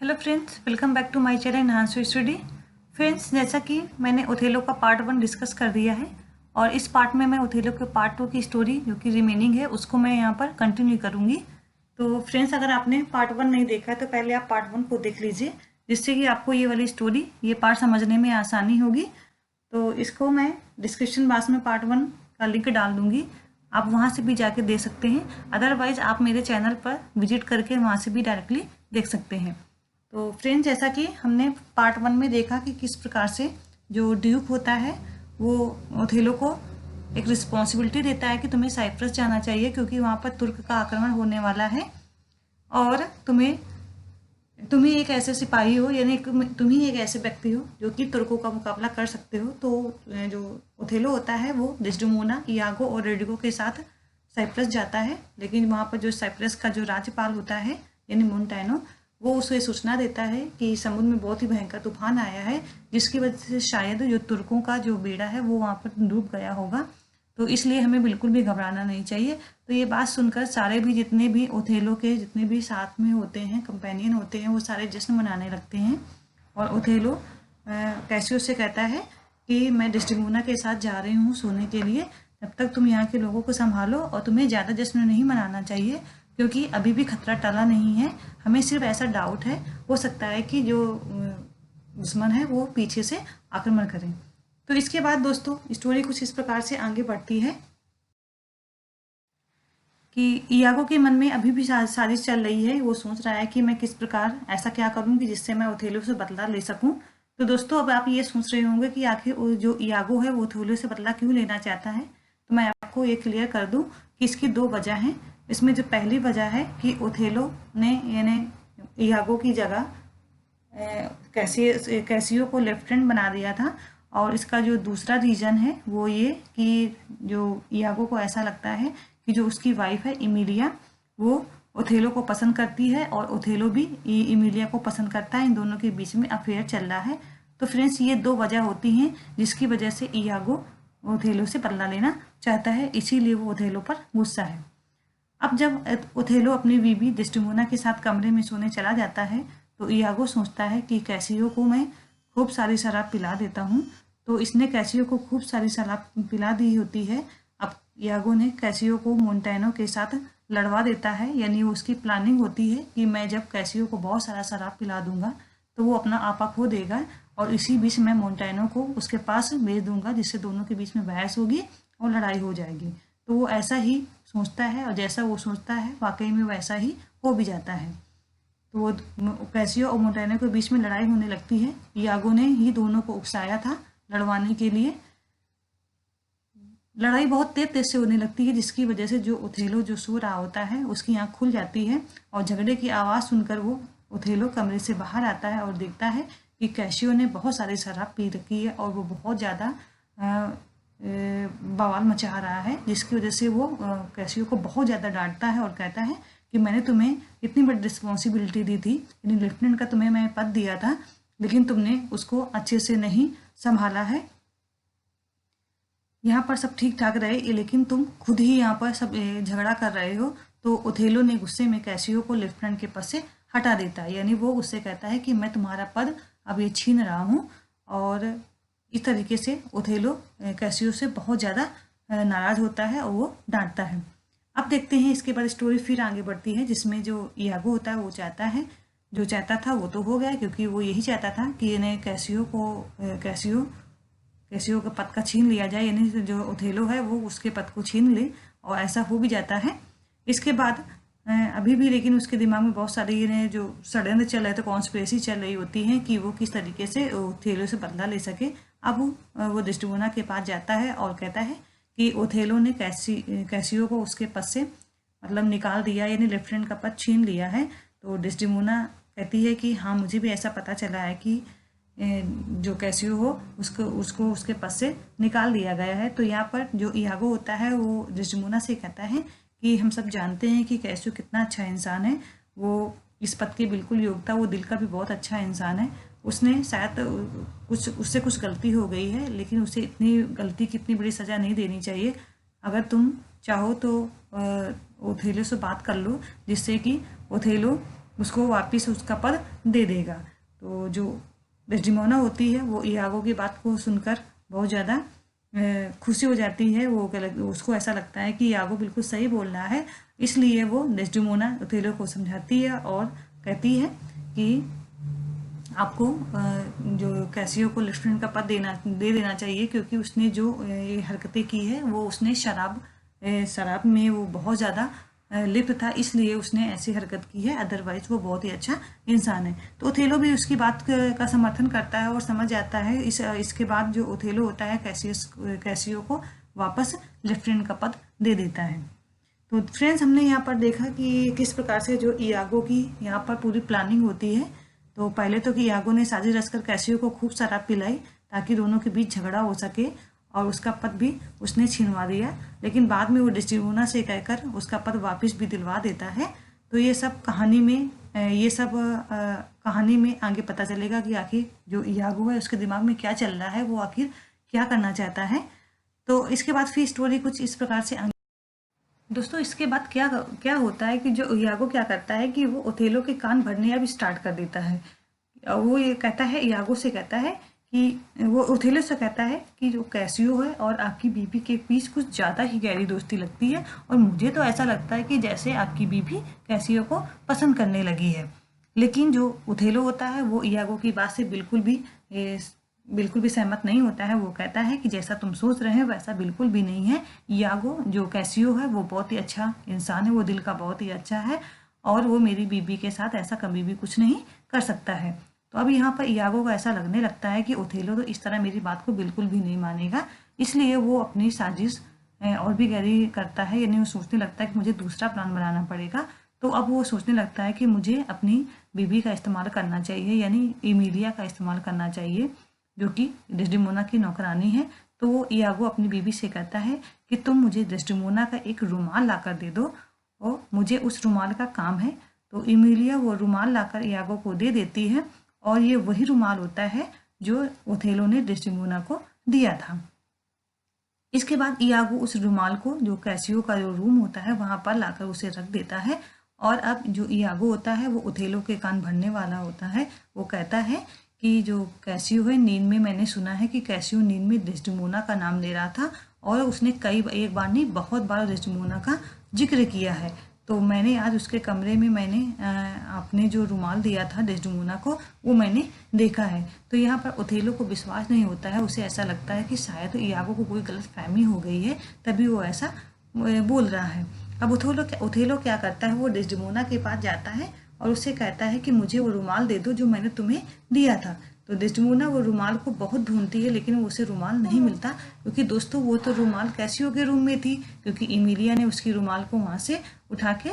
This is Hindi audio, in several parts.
Hello friends, welcome back to my channel enhance study. Friends, जैसा कि मैंने ओथेलो का पार्ट 1 डिस्कस कर दिया है और इस पार्ट में मैं ओथेलो के पार्ट 2 की स्टोरी जो कि रिमेनिंग है उसको मैं यहाँ पर कंटिन्यू करूँगी। तो फ्रेंड्स, अगर आपने पार्ट 1 नहीं देखा है तो पहले आप पार्ट 1 को देख लीजिए, जिससे कि आपको ये वाली स्टोरी, ये पार्ट समझने में आसानी होगी। तो इसको मैं डिस्क्रिप्शन बॉक्स में पार्ट 1 का लिंक डाल दूँगी, आप वहाँ से भी जाके देख सकते हैं। अदरवाइज आप मेरे चैनल पर विजिट करके वहाँ से भी डायरेक्टली देख सकते हैं। तो फ्रेंड्स, जैसा कि हमने पार्ट 1 में देखा कि किस प्रकार से जो ड्यूक होता है वो ओथेलो को एक रिस्पॉन्सिबिलिटी देता है कि तुम्हें साइप्रस जाना चाहिए, क्योंकि वहाँ पर तुर्क का आक्रमण होने वाला है और तुम ही एक ऐसे सिपाही हो, यानी तुम ही एक ऐसे व्यक्ति हो जो कि तुर्कों का मुकाबला कर सकते हो। तो जो ओथेलो होता है वो डिस्डेमोना, इयागो और रोड्रिगो के साथ साइप्रस जाता है। लेकिन वहाँ पर जो साइप्रस का जो राज्यपाल होता है यानी मोन्टेनो, वो उसे सूचना देता है कि समुद्र में बहुत ही भयंकर तूफान आया है, जिसकी वजह से शायद जो तुर्कों का जो बेड़ा है वो वहाँ पर डूब गया होगा। तो इसलिए हमें बिल्कुल भी घबराना नहीं चाहिए। तो ये बात सुनकर सारे भी, जितने भी ओथेलो के जितने भी साथ में होते हैं, कंपेनियन होते हैं, वो सारे जश्न मनाने लगते हैं। और ओथेलो कैसियो से कहता है कि मैं डिस्टिमोना के साथ जा रही हूँ सोने के लिए, तब तक तुम यहाँ के लोगों को संभालो और तुम्हें ज़्यादा जश्न नहीं मनाना चाहिए, क्योंकि अभी भी खतरा टला नहीं है। हमें सिर्फ ऐसा डाउट है, हो सकता है कि जो दुश्मन है वो पीछे से आक्रमण करें। तो इसके बाद दोस्तों स्टोरी कुछ इस प्रकार से आगे बढ़ती है कि इयागो के मन में अभी भी साजिश चल रही है। वो सोच रहा है कि मैं किस प्रकार ऐसा क्या करूं कि जिससे मैं ओथेलो से बदला ले सकूं। तो दोस्तों, अब आप ये सोच रहे होंगे कि आखिर जो इयागो है वो ओथेलो से बदला क्यों लेना चाहता है। तो मैं आपको ये क्लियर कर दूं कि इसकी दो वजह हैं। इसमें जो पहली वजह है कि ओथेलो ने यानी इयागो की जगह कैसियो को लेफ्टिनेंट बना दिया था। और इसका जो दूसरा रीज़न है वो ये कि जो इयागो को ऐसा लगता है कि जो उसकी वाइफ है इमिलिया, वो ओथेलो को पसंद करती है और ओथेलो भी इमिलिया को पसंद करता है। इन दोनों के बीच में अफेयर चल रहा है। तो फ्रेंड्स, ये दो वजह होती हैं जिसकी वजह से इयागो ओथेलो से बदला लेना चाहता है, इसीलिए वो ओथेलो पर गुस्सा है। अब जब ओथेलो अपनी बीवी डिस्टिमोना के साथ कमरे में सोने चला जाता है तो इयागो सोचता है कि कैसियो को मैं खूब सारी शराब पिला देता हूँ। तो इसने कैसियो को खूब सारी शराब पिला दी होती है। अब इयागो ने कैसियो को मोन्टेनो के साथ लड़वा देता है, यानी उसकी प्लानिंग होती है कि मैं जब कैसियो को बहुत सारा शराब पिला दूंगा तो वो अपना आपा खो देगा और इसी बीच मैं मोन्टेनो को उसके पास भेज दूंगा, जिससे दोनों के बीच में बहस होगी और लड़ाई हो जाएगी। तो वो ऐसा ही सोचता है और जैसा वो सोचता है वाकई में वैसा ही हो भी जाता है। तो वो कैसियो और मोन्टेनो के बीच में लड़ाई होने लगती है। इयागो ने ही दोनों को उकसाया था लड़वाने के लिए। लड़ाई बहुत तेज तेज से होने लगती है, जिसकी वजह से जो ओथेलो जो सो रहा होता है उसकी आंख खुल जाती है और झगड़े की आवाज़ सुनकर वो ओथेलो कमरे से बाहर आता है और देखता है कि कैसियो ने बहुत सारी शराब पी रखी है और वो बहुत ज़्यादा बवाल मचा रहा है, जिसकी वजह से वो कैसियो को बहुत ज़्यादा डांटता है और कहता है कि मैंने तुम्हें इतनी बड़ी रिस्पॉन्सिबिलिटी दी थी, यानी लेफ्टिनेंट का तुम्हें मैं पद दिया था, लेकिन तुमने उसको अच्छे से नहीं संभाला है। यहाँ पर सब ठीक ठाक रहे, लेकिन तुम खुद ही यहाँ पर सब झगड़ा कर रहे हो। तो ओथेलो ने गुस्से में कैसियो को लेफ्टिनेंट के पद से हटा देता है, यानी वो उससे कहता है कि मैं तुम्हारा पद अब ये छीन रहा हूँ। और इस तरीके से ओथेलो कैसियो से बहुत ज़्यादा नाराज़ होता है और वो डांटता है। अब देखते हैं इसके बाद स्टोरी फिर आगे बढ़ती है, जिसमें जो इयागो होता है वो चाहता है, जो चाहता था वो तो हो गया, क्योंकि वो यही चाहता था कि इन्हें कैसियो का पद का छीन लिया जाए, यानी जो ओथेलो है वो उसके पद को छीन ले, और ऐसा हो भी जाता है। इसके बाद अभी भी लेकिन उसके दिमाग में बहुत सारी जो षड्यंत्र चल रहे थे, कॉन्स्पिरेसी चल रही होती है कि वो किस तरीके से ओथेलो से बदला ले सके। अब वो डिस्टिमोना के पास जाता है और कहता है कि ओथेलो ने कैसियो को उसके पद से मतलब निकाल दिया, यानी लेफ्टिनेंट का पद छीन लिया है। तो डिस्टिमोना कहती है कि हाँ, मुझे भी ऐसा पता चला है कि जो कैसियो हो उसको उसके पद से निकाल दिया गया है। तो यहाँ पर जो इयागो होता है वो डिस्टिमोना से कहता है कि हम सब जानते हैं कि कैसियो कितना अच्छा इंसान है, वो इस पद की बिल्कुल योग्यता, वो दिल का भी बहुत अच्छा इंसान है। उसने शायद उससे कुछ गलती हो गई है, लेकिन उसे इतनी गलती की इतनी बड़ी सज़ा नहीं देनी चाहिए। अगर तुम चाहो तो ओथेलो से बात कर लो, जिससे कि ओथेलो उसको वापस उसका पद दे देगा। तो जो डेस्डिमोना होती है वो इयागो की बात को सुनकर बहुत ज़्यादा खुशी हो जाती है। वो उसको ऐसा लगता है कि इयागो बिल्कुल सही बोल रहा है, इसलिए वो डेस्डिमोना ओथेलो को समझाती है और कहती है कि आपको जो कैसियो को लेफ्टिनेंट का पद दे देना चाहिए, क्योंकि उसने जो ये हरकतें की है वो उसने शराब में वो बहुत ज़्यादा लिप्त था, इसलिए उसने ऐसी हरकत की है, अदरवाइज वो बहुत ही अच्छा इंसान है। तो ओथेलो भी उसकी बात का समर्थन करता है और समझ जाता है। इसके बाद जो ओथेलो होता है कैसियो को वापस लेफ्टिनेंट का पद दे देता है। तो फ्रेंड्स, हमने यहाँ पर देखा कि किस प्रकार से जो इयागो की यहाँ पर पूरी प्लानिंग होती है। तो पहले तो कि इयागो ने साजिश रचकर कैसियो को खूब शराब पिलाई ताकि दोनों के बीच झगड़ा हो सके और उसका पद भी उसने छीनवा दिया, लेकिन बाद में वो डेस्टिमोना से कहकर उसका पद वापस भी दिलवा देता है। तो ये सब कहानी में आगे पता चलेगा कि आखिर जो इयागो है उसके दिमाग में क्या चल रहा है, वो आखिर क्या करना चाहता है। तो इसके बाद फिर स्टोरी कुछ इस प्रकार से दोस्तों, इसके बाद क्या क्या होता है कि जो इयागो क्या करता है कि वो ओथेलो के कान भरने अब स्टार्ट कर देता है। वो ये कहता है, इयागो से कहता है कि वो ओथेलो से कहता है कि जो कैसियो है और आपकी बीबी के बीच कुछ ज़्यादा ही गहरी दोस्ती लगती है, और मुझे तो ऐसा लगता है कि जैसे आपकी बीबी कैसियो को पसंद करने लगी है। लेकिन जो ओथेलो होता है वो इयागो की बात से बिल्कुल भी सहमत नहीं होता है। वो कहता है कि जैसा तुम सोच रहे हैं वैसा बिल्कुल भी नहीं है। इयागो जो कैसियो है वो बहुत ही अच्छा इंसान है, वो दिल का बहुत ही अच्छा है, और वो मेरी बीबी के साथ ऐसा कभी भी कुछ नहीं कर सकता है। तो अब यहाँ पर इयागो को ऐसा लगने लगता है कि ओथेलो तो इस तरह मेरी बात को बिल्कुल भी नहीं मानेगा, इसलिए वो अपनी साजिश और भी गहरी करता है। यानी वो सोचने लगता है कि मुझे दूसरा प्लान बनाना पड़ेगा। तो अब वो सोचने लगता है कि मुझे अपनी बीबी का इस्तेमाल करना चाहिए, यानी इमिलिया का इस्तेमाल करना चाहिए, जो कि डेस्डिमोना की नौकरानी है। तो वो इयागो अपनी बीबी से कहता है कि तुम मुझे डेस्डिमोना का एक रुमाल लाकर दे दो, और मुझे उस रुमाल का काम है। तो इमिलिया वो रुमाल लाकर इयागो को दे देती है, और ये वही रुमाल होता है जो ओथेलो ने डेस्डिमोना को दिया था। इसके बाद इयागो उस रुमाल को जो कैसियो का जो रूम होता है वहां पर लाकर उसे रख देता है। और अब जो इयागो होता है वो ओथेलो के कान भरने वाला होता है। वो कहता है कि जो कैसियो है, नींद में मैंने सुना है कि कैसियो नींद में डेस्डिमोना का नाम ले रहा था, और उसने एक बार नहीं बहुत बार डेस्डिमोना का जिक्र किया है। तो मैंने आज उसके कमरे में मैंने आपने जो रुमाल दिया था डेस्डिमोना को, वो मैंने देखा है। तो यहाँ पर ओथेलो को विश्वास नहीं होता है, उसे ऐसा लगता है कि शायद इयागो को कोई गलतफहमी हो गई है, तभी वो ऐसा बोल रहा है। अब ओथेलो क्या करता है, वो डेस्डिमोना के पास जाता है और उससे कहता है कि मुझे वो रुमाल दे दो जो मैंने तुम्हें दिया था। तो डेस्डिमोना वो रुमाल को बहुत ढूंढती है, लेकिन वो उसे रुमाल नहीं मिलता, क्योंकि दोस्तों वो तो रुमाल कैसियो के रूम में थी, क्योंकि इमिलिया ने उसकी रुमाल को वहां से उठा के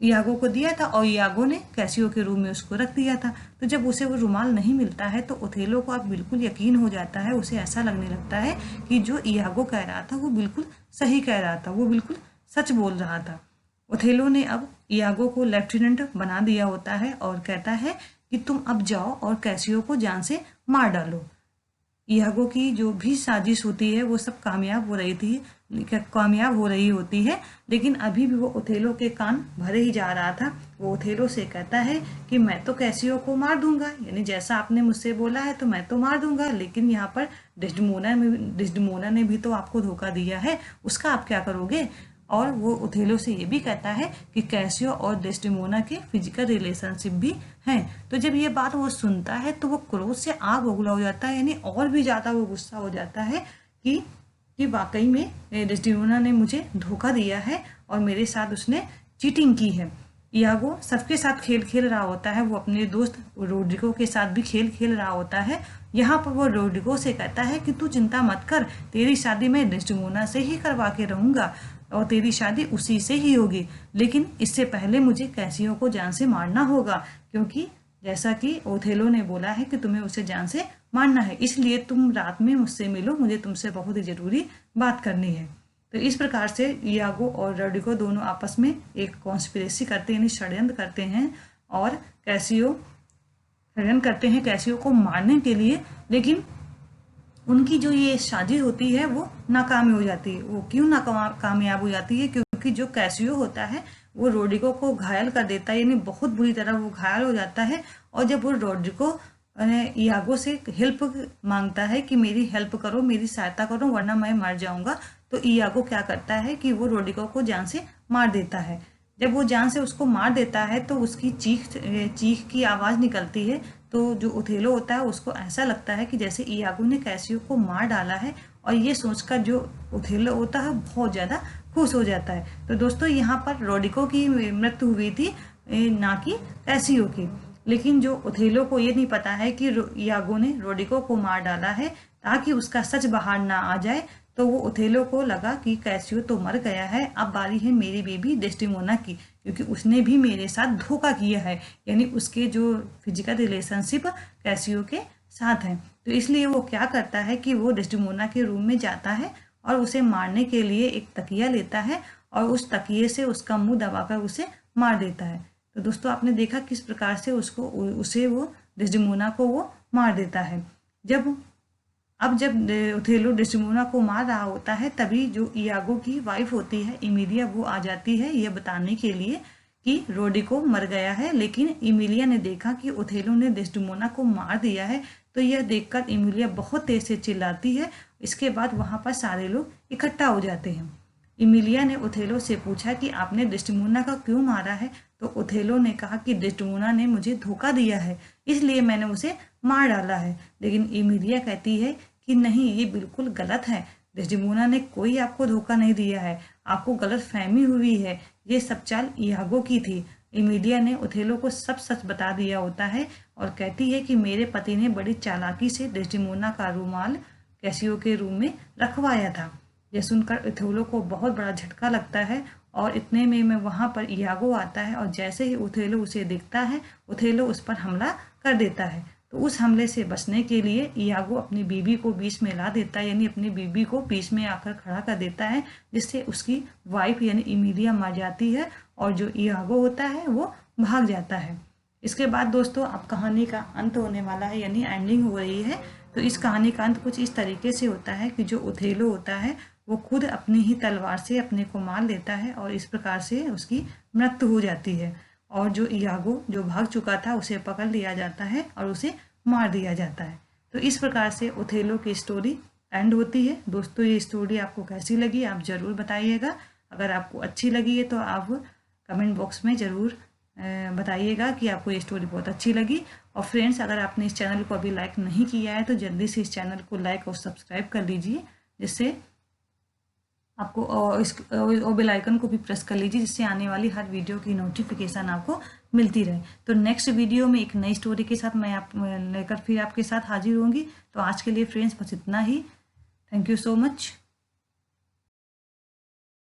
इयागो को दिया था, और इयागो ने कैसियो के रूम में उसको रख दिया था। तो जब उसे वो रुमाल नहीं मिलता है तो ओथेलो को अब बिल्कुल यकीन हो जाता है। उसे ऐसा लगने लगता है कि जो इयागो कह रहा था वो बिल्कुल सही कह रहा था, वो बिल्कुल सच बोल रहा था। ओथेलो ने अब इयागो को लेफ्टिनेंट बना दिया होता है और कहता है कि तुम अब जाओ और कैसियो को जान से मार डालो। इयागो की जो भी साजिश होती है वो सब कामयाब हो रही होती है, लेकिन अभी भी वो ओथेलो के कान भरे ही जा रहा था। वो ओथेलो से कहता है कि मैं तो कैसियो को मार दूंगा, यानी जैसा आपने मुझसे बोला है तो मैं तो मार दूंगा, लेकिन यहाँ पर डेस्डिमोना ने भी तो आपको धोखा दिया है, उसका आप क्या करोगे। और वो ओथेलो से ये भी कहता है कि कैसियो और डेस्टिमोना के फिजिकल रिलेशनशिप भी हैं। तो जब ये बात वो सुनता है तो वो क्रोध से आग बबूला हो जाता है, यानी और भी ज़्यादा वो गुस्सा हो जाता है कि वाकई में डेस्टिमोना ने मुझे धोखा दिया है और मेरे साथ उसने चीटिंग की है। इयागो सबके साथ खेल खेल रहा होता है, वो अपने दोस्त रोड्रिगो के साथ भी खेल खेल रहा होता है। यहाँ पर वो रोड्रिगो से कहता है कि तू चिंता मत कर, तेरी शादी मैं डेस्टिमोना से ही करवा के रहूंगा और तेरी शादी उसी से ही होगी, लेकिन इससे पहले मुझे कैसियो को जान से मारना होगा, क्योंकि जैसा कि ओथेलो ने बोला है कि तुम्हें उसे जान से मारना है, इसलिए तुम रात में मुझसे मिलो, मुझे तुमसे बहुत ही जरूरी बात करनी है। तो इस प्रकार से इयागो और रोड्रिगो दोनों आपस में एक कॉन्स्पिरेसी करते हैं, षड्यंत्र करते हैं और षड्यंत्र करते हैं कैसियो को मारने के लिए, लेकिन उनकी जो ये साजिश होती है वो नाकामी हो जाती है। वो क्यों कामयाब हो जाती है, क्योंकि जो कैसियो होता है वो रोड्रिगो को घायल कर देता है, यानी बहुत बुरी तरह वो घायल हो जाता है। और जब वो रोड्रिगो इयागो से हेल्प मांगता है कि मेरी हेल्प करो, मेरी सहायता करो वरना मैं मर जाऊंगा, तो इयागो क्या करता है कि वो रोड्रिगो को जान से मार देता है। जब वो जान से उसको मार देता है तो उसकी चीख की आवाज़ निकलती है। तो जो ओथेलो होता है उसको ऐसा लगता है कि जैसे इयागो ने कैसियो को मार डाला है, और ये सोचकर जो ओथेलो होता है बहुत ज़्यादा खुश हो जाता है। तो दोस्तों यहाँ पर रोड्रिगो की मृत्यु हुई थी, ना कि कैसियो की। लेकिन जो ओथेलो को ये नहीं पता है कि इयागो ने रोड्रिगो को मार डाला है ताकि उसका सच बाहर ना आ जाए। तो वो ओथेलो को लगा कि कैसियो तो मर गया है, अब बारी है मेरी बेबी डेस्टिमोना की, क्योंकि उसने भी मेरे साथ धोखा किया है, यानी उसके जो फिजिकल रिलेशनशिप कैसियो के साथ है। तो इसलिए वो क्या करता है कि वो डेस्टिमोना के रूम में जाता है और उसे मारने के लिए एक तकिया लेता है और उस तकिए से उसका मुंह दबाकर उसे मार देता है। तो दोस्तों आपने देखा किस प्रकार से उसे वो डेस्टिमोना को वो मार देता है। जब ओथेलो डेस्टिमोना को मार रहा होता है, तभी जो इयागो की वाइफ होती है इमिलिया, वो आ जाती है ये बताने के लिए कि रोड्रिगो मर गया है। लेकिन इमिलिया ने देखा कि ओथेलो ने डेस्टिमोना को मार दिया है, तो यह देखकर इमिलिया बहुत तेज से चिल्लाती है। इसके बाद वहां पर सारे लोग इकट्ठा हो जाते हैं। इमिलिया ने ओथेलो से पूछा कि आपने डेस्टिमोना का क्यों मारा है, तो ओथेलो ने कहा कि डेस्टिमोना ने मुझे धोखा दिया है, इसलिए मैंने उसे मार डाला है। लेकिन इमिलिया कहती है कि नहीं, ये बिल्कुल गलत है, डेस्टिमोना ने कोई आपको धोखा नहीं दिया है, आपको गलत फहमी हुई है, ये सब चाल इयागो की थी। इमिलिया ने ओथेलो को सब सच बता दिया होता है और कहती है कि मेरे पति ने बड़ी चालाकी से डेस्टिमोना का रुमाल कैसियो के रूम में रखवाया था। यह सुनकर ओथेलो को बहुत बड़ा झटका लगता है और इतने में वहां पर इयागो आता है और जैसे ही ओथेलो उसे देखता है, ओथेलो उस पर हमला कर देता है। तो उस हमले से बचने के लिए इयागो अपनी बीबी को बीच में ला देता है, यानी अपनी बीबी को बीच में आकर खड़ा कर देता है, जिससे उसकी वाइफ यानी इमिलिया मर जाती है और जो इयागो होता है वो भाग जाता है। इसके बाद दोस्तों अब कहानी का अंत होने वाला है, यानी एंडिंग हो रही है। तो इस कहानी का अंत कुछ इस तरीके से होता है कि जो ओथेलो होता है वो खुद अपनी ही तलवार से अपने को मार लेता है और इस प्रकार से उसकी मृत्यु हो जाती है। और जो इयागो जो भाग चुका था उसे पकड़ लिया जाता है और उसे मार दिया जाता है। तो इस प्रकार से ओथेलो की स्टोरी एंड होती है। दोस्तों ये स्टोरी आपको कैसी लगी आप ज़रूर बताइएगा। अगर आपको अच्छी लगी है तो आप कमेंट बॉक्स में ज़रूर बताइएगा कि आपको ये स्टोरी बहुत अच्छी लगी। और फ्रेंड्स, अगर आपने इस चैनल को अभी लाइक नहीं किया है तो जल्दी से इस चैनल को लाइक और सब्सक्राइब कर लीजिए, जिससे आपको और बेल आइकन को भी प्रेस कर लीजिए, जिससे आने वाली हर वीडियो की नोटिफिकेशन आपको मिलती रहे। तो नेक्स्ट वीडियो में एक नई स्टोरी के साथ मैं लेकर फिर आपके साथ हाजिर होंगी। तो आज के लिए फ्रेंड्स बस इतना ही। Thank you so much.